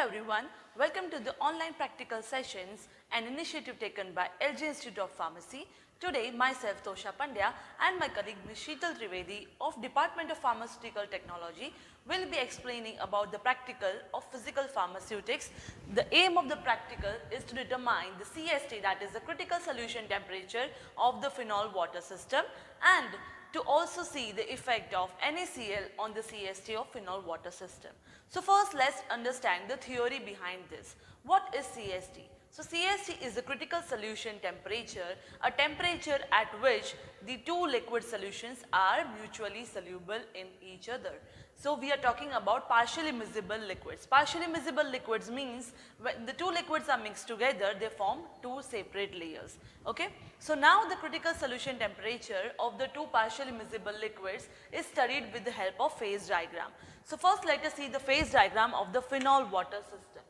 everyone, welcome to the online practical sessions, an initiative taken by LG Institute of Pharmacy. Today, myself Tosha Pandya and my colleague Ms. Sheetal Trivedi of Department of Pharmaceutical Technology will be explaining about the practical of physical pharmaceutics. The aim of the practical is to determine the CST, that is the critical solution temperature of the phenol water system, and to also see the effect of NaCl on the CST of phenol water system. So first let's understand the theory behind this. What is CST? So CST is the critical solution temperature, a temperature at which the two liquid solutions are mutually soluble in each other. So we are talking about partially miscible liquids. Partially miscible liquids means when the two liquids are mixed together, they form two separate layers. Okay? So now the critical solution temperature of the two partially miscible liquids is studied with the help of phase diagram. So first let us see the phase diagram of the phenol water system.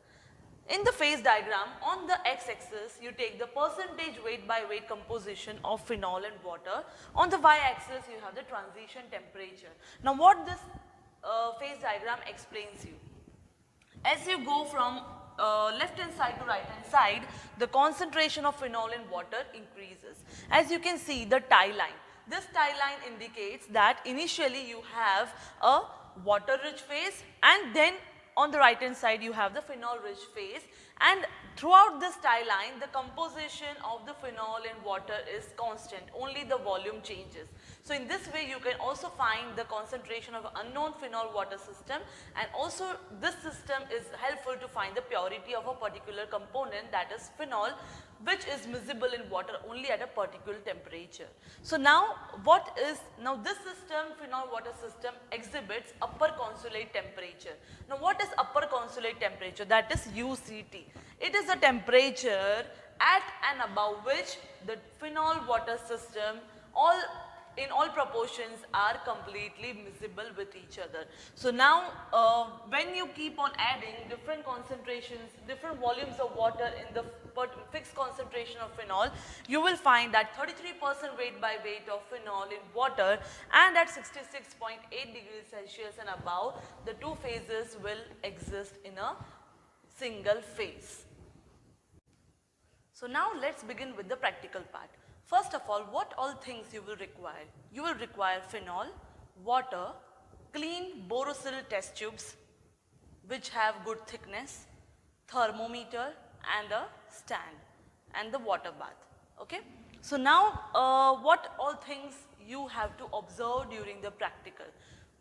In the phase diagram, on the x-axis, you take the percentage weight by weight composition of phenol and water. On the y-axis, you have the transition temperature. Now, what this phase diagram explains you? As you go from left hand side to right hand side, the concentration of phenol in water increases. As you can see, the tie line. This tie line indicates that initially you have a water rich phase, and then on the right hand side you have the phenol rich phase, and throughout this tie line the composition of the phenol in water is constant, only the volume changes. So in this way you can also find the concentration of unknown phenol water system, and also this system is helpful to find the purity of a particular component, that is phenol, which is miscible in water only at a particular temperature. So now this system, phenol water system, exhibits upper consolate temperature. Now what is upper consolate temperature? That is UCT. It is a temperature at and above which the phenol water system in all proportions are completely miscible with each other. So now when you keep on adding different concentrations, different volumes of water in the fixed concentration of phenol, you will find that 33% weight by weight of phenol in water, and at 66.8 degrees Celsius and above, the two phases will exist in a single phase. So now let's begin with the practical part. First of all, what all things you will require? You will require phenol, water, clean borosilicate test tubes which have good thickness, thermometer and a stand, and the water bath. Okay? So now what all things you have to observe during the practical?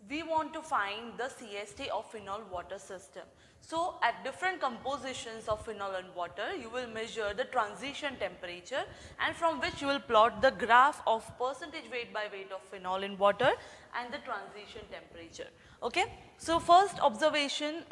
We want to find the CST of phenol water system. So at different compositions of phenol and water, you will measure the transition temperature, and from which you will plot the graph of percentage weight by weight of phenol in water and the transition temperature. Okay? So first observation,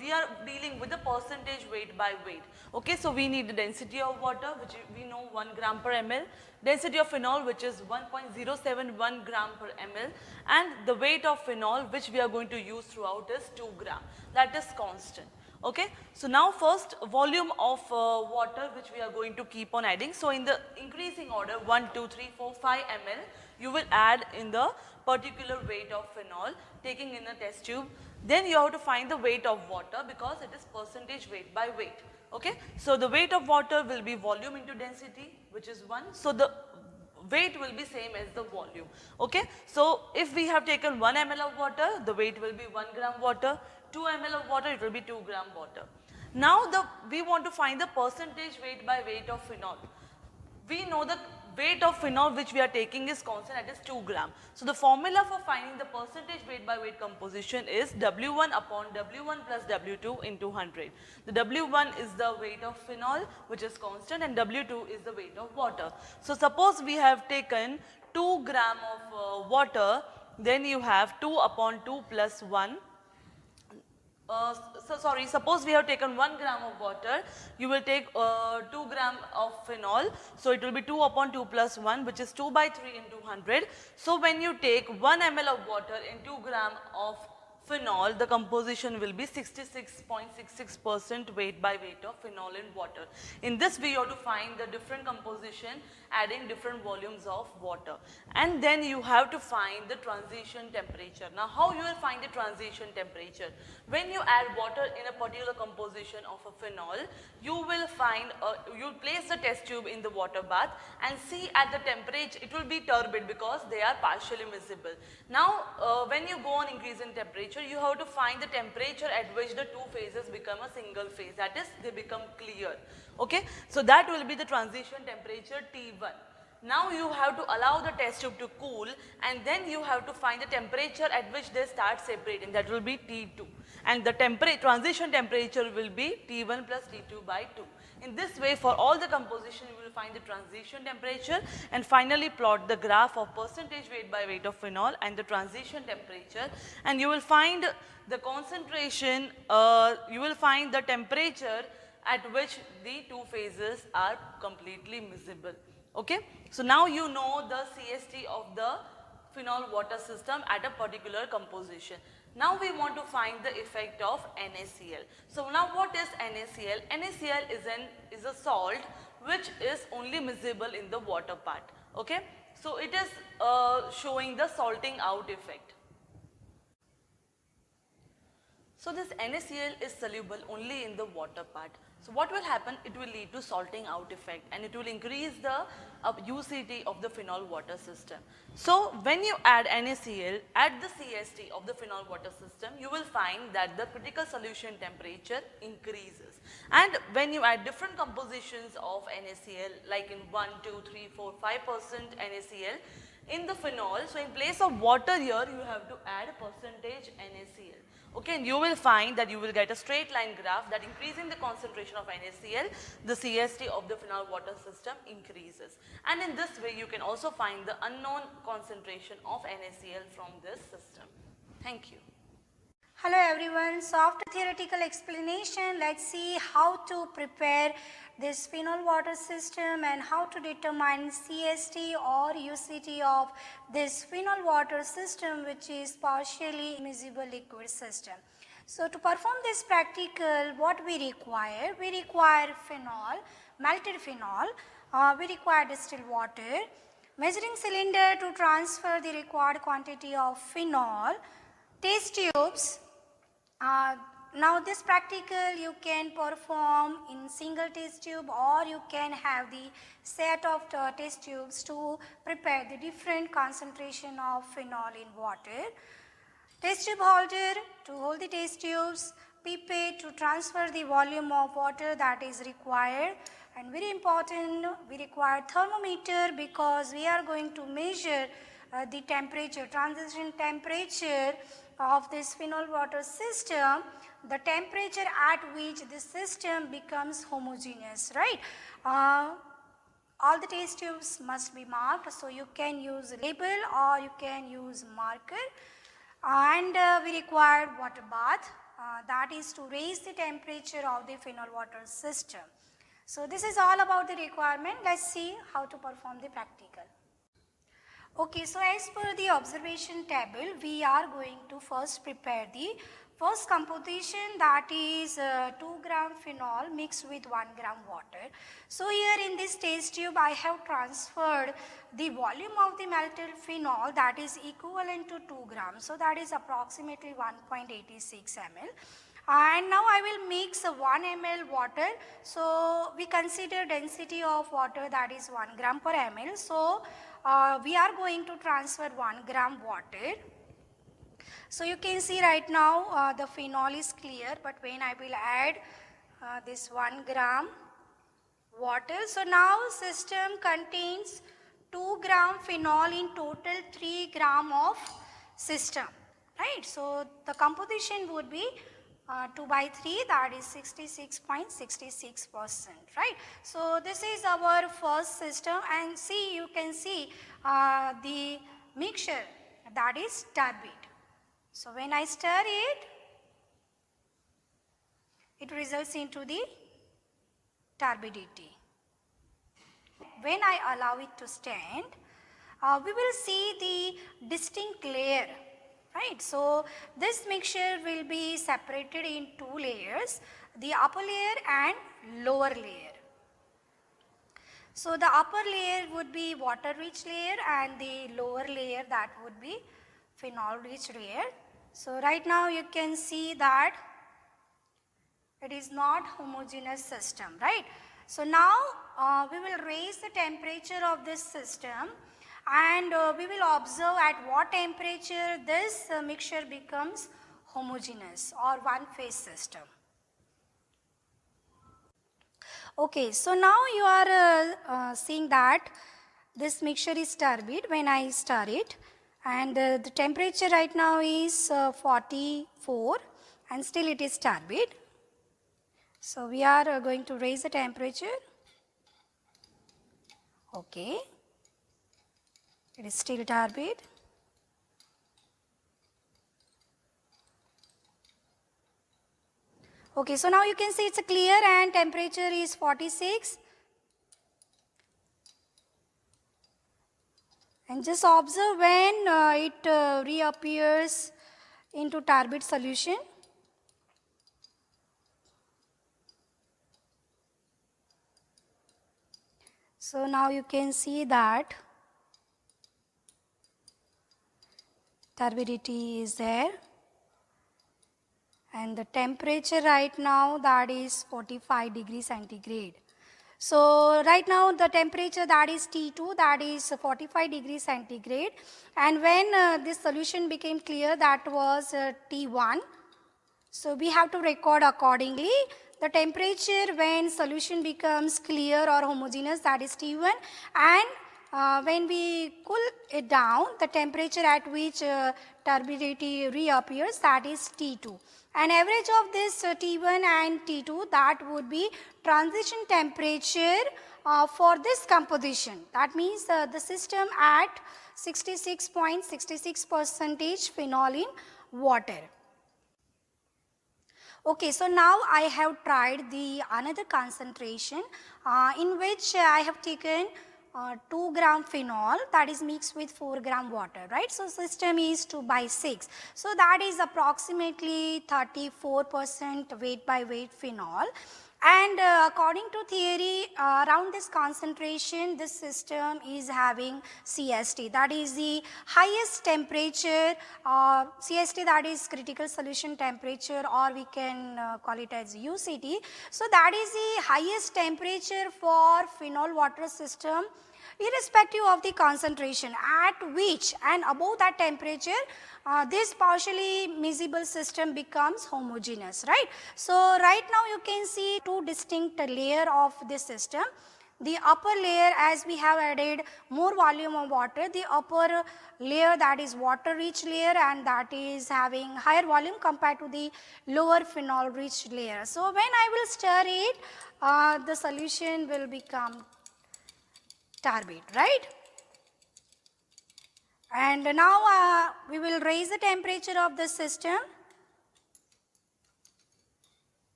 we are dealing with the percentage weight by weight. Okay, so we need the density of water, which we know 1 gram per ml, density of phenol, which is 1.071 gram per ml, and the weight of phenol which we are going to use throughout is 2 gram, that is constant. Okay, so now first volume of water which we are going to keep on adding. So in the increasing order 1, 2, 3, 4, 5 ml, you will add in the particular weight of phenol taking in a test tube. Then you have to find the weight of water because it is percentage weight by weight. Okay, so the weight of water will be volume into density, which is 1. So the weight will be same as the volume. Okay, so if we have taken 1 ml of water, the weight will be 1 gram water. 2 ml of water, it will be 2 gram water. Now we want to find the percentage weight by weight of phenol. We know the weight of phenol which we are taking is constant, that is 2 gram. So the formula for finding the percentage weight by weight composition is W1 upon W1 plus W2 into 100. The W1 is the weight of phenol which is constant, and W2 is the weight of water. So suppose we have taken 2 gram of water, then you have 2 upon 2 plus 1. Suppose we have taken 1 gram of water, you will take 2 gram of phenol. So it will be 2 upon 2 plus 1, which is 2 by 3 into 100. So when you take 1 ml of water in 2 gram of phenol, the composition will be 66.66% weight by weight of phenol in water. In this way, you have to find the different composition adding different volumes of water. And then you have to find the transition temperature. Now, how you will find the transition temperature? When you add water in a particular composition of a phenol, you will find, you will place the test tube in the water bath and see at the temperature, it will be turbid because they are partially miscible. Now, when you go on increase in temperature, you have to find the temperature at which the two phases become a single phase, that is they become clear. Okay, so that will be the transition temperature T1. Now you have to allow the test tube to cool and then you have to find the temperature at which they start separating, that will be T2, and the transition temperature will be T1 plus T2 by 2. In this way, for all the composition you will find the transition temperature and finally plot the graph of percentage weight by weight of phenol and the transition temperature, and you will find the concentration, you will find the temperature at which the two phases are completely miscible. Okay? So now you know the CST of the phenol water system at a particular composition. Now we want to find the effect of NaCl. So now what is NaCl? NaCl is a salt which is only miscible in the water part. Okay? So it is showing the salting out effect. So this NaCl is soluble only in the water part. So what will happen? It will lead to salting out effect and it will increase the UCT of the phenol water system. So when you add NaCl at the CST of the phenol water system, you will find that the critical solution temperature increases. And when you add different compositions of NaCl, like in 1, 2, 3, 4, 5% NaCl in the phenol, so in place of water here, you have to add a percentage NaCl. Okay, and you will find that you will get a straight line graph that increasing the concentration of NaCl, the CST of the phenol water system increases. And in this way, you can also find the unknown concentration of NaCl from this system. Thank you. Hello everyone. So after theoretical explanation, let's see how to prepare this phenol water system and how to determine CST or UCT of this phenol water system, which is partially immiscible liquid system. So to perform this practical, what we require phenol, melted phenol, we require distilled water, measuring cylinder to transfer the required quantity of phenol, test tubes. Now this practical you can perform in single test tube or you can have the set of test tubes to prepare the different concentration of phenol in water. Test tube holder to hold the test tubes, pipette to transfer the volume of water that is required, and very important, we require thermometer because we are going to measure the temperature, transition temperature of this phenol water system, the temperature at which the system becomes homogeneous, right? All the test tubes must be marked, so you can use label or you can use marker. And we require water bath, that is to raise the temperature of the phenol water system. So this is all about the requirement. Let's see how to perform the practical. Okay, so as per the observation table, we are going to first prepare the first composition, that is 2 gram phenol mixed with 1 gram water. So here in this test tube I have transferred the volume of the melted phenol that is equivalent to 2 grams. So that is approximately 1.86 ml. And now I will mix 1 ml water. So we consider density of water that is 1 gram per ml. So we are going to transfer 1 gram water. So you can see right now the phenol is clear, but when I will add this 1 gram water, so now system contains 2 gram phenol, in total 3 gram of system, right? So the composition would be 2 by 3, that is 66.66%, right? So this is our first system, and see, you can see the mixture that is turbid. So when I stir it, it results into the turbidity. When I allow it to stand, we will see the distinct layer right? So this mixture will be separated in two layers, the upper layer and lower layer. So the upper layer would be water rich layer and the lower layer that would be phenol rich layer. So right now you can see that it is not homogeneous system, right? So now we will raise the temperature of this system and we will observe at what temperature this mixture becomes homogeneous or one phase system. Okay, so now you are seeing that this mixture is turbid when I stir it, and the temperature right now is 44 and still it is turbid. So we are going to raise the temperature. Okay, it is still turbid. Okay, so now you can see it's a clear and temperature is 46. And just observe when it reappears into turbid solution. So now you can see that turbidity is there. And the temperature right now, that is 45 degrees centigrade. So right now the temperature, that is T2, that is 45 degrees centigrade, and when this solution became clear, that was T1. So we have to record accordingly. The temperature when solution becomes clear or homogeneous, that is T1, and when we cool it down, the temperature at which turbidity reappears, that is T2. And average of this T1 and T2, that would be transition temperature for this composition. That means the system at 66.66% phenol in water. Okay, so now I have tried the another concentration in which I have taken 2 gram phenol, that is mixed with 4 gram water, right? So system is 2/6. So that is approximately 34% weight by weight phenol. And according to theory, around this concentration, this system is having CST, that is the highest temperature, CST, that is critical solution temperature, or we can call it as UCT. So that is the highest temperature for phenol water system, irrespective of the concentration, at which and above that temperature this partially miscible system becomes homogeneous, right? So right now you can see two distinct layer of this system. The upper layer, as we have added more volume of water, the upper layer, that is water rich layer, and that is having higher volume compared to the lower phenol rich layer. So when I will stir it, the solution will become turbid, right? And now we will raise the temperature of the system.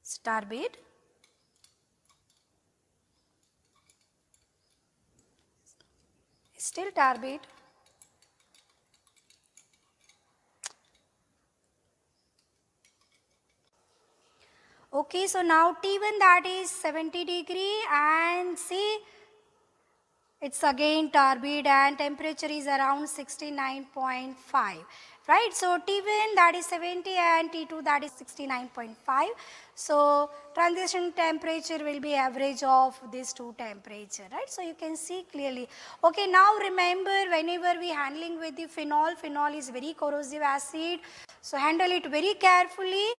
It's turbid. Still turbid. Okay, so now T1, that is 70 degree, and see it's again turbid and temperature is around 69.5, right? So T1, that is 70, and T2, that is 69.5. So transition temperature will be average of these two temperature, right? So you can see clearly. Okay, now remember, whenever we handling with the phenol, phenol is very corrosive acid. So handle it very carefully.